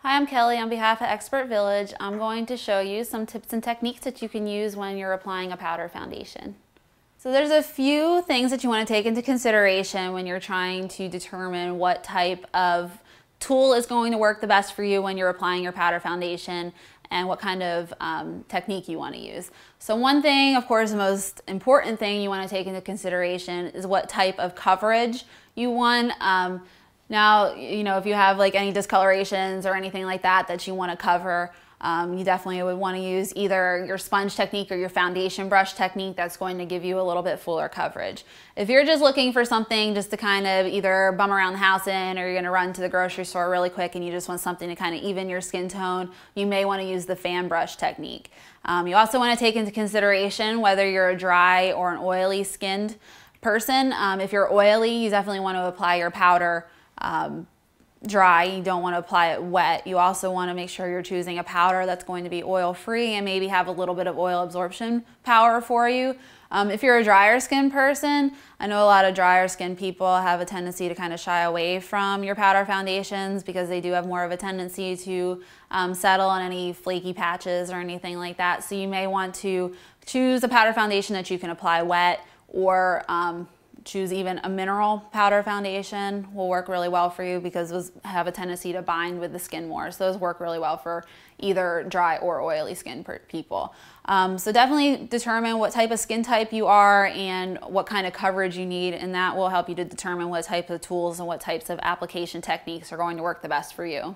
Hi, I'm Kelly. On behalf of Expert Village, I'm going to show you some tips and techniques that you can use when you're applying a powder foundation. So there's a few things that you want to take into consideration when you're trying to determine what type of tool is going to work the best for you when you're applying your powder foundation and what kind of technique you want to use. So one thing, of course, the most important thing you want to take into consideration is what type of coverage you want. Now, if you have like any discolorations or anything like that you want to cover, you definitely would want to use either your sponge technique or your foundation brush technique. That's going to give you a little bit fuller coverage. If you're just looking for something just to kind of either bum around the house in, or you're going to run to the grocery store really quick and you just want something to kind of even your skin tone, you may want to use the fan brush technique. You also want to take into consideration whether you're a dry or an oily skinned person. If you're oily, you definitely want to apply your powder dry. You don't want to apply it wet. You also want to make sure you're choosing a powder that's going to be oil free and maybe have a little bit of oil absorption power for you. If you're a drier skin person, I know a lot of drier skin people have a tendency to kind of shy away from your powder foundations because they do have more of a tendency to settle on any flaky patches or anything like that. So you may want to choose a powder foundation that you can apply wet, or choose even a mineral powder foundation will work really well for you because those have a tendency to bind with the skin more. So those work really well for either dry or oily skin people. So definitely determine what type of skin type you are and what kind of coverage you need, and that will help you to determine what type of tools and what types of application techniques are going to work the best for you.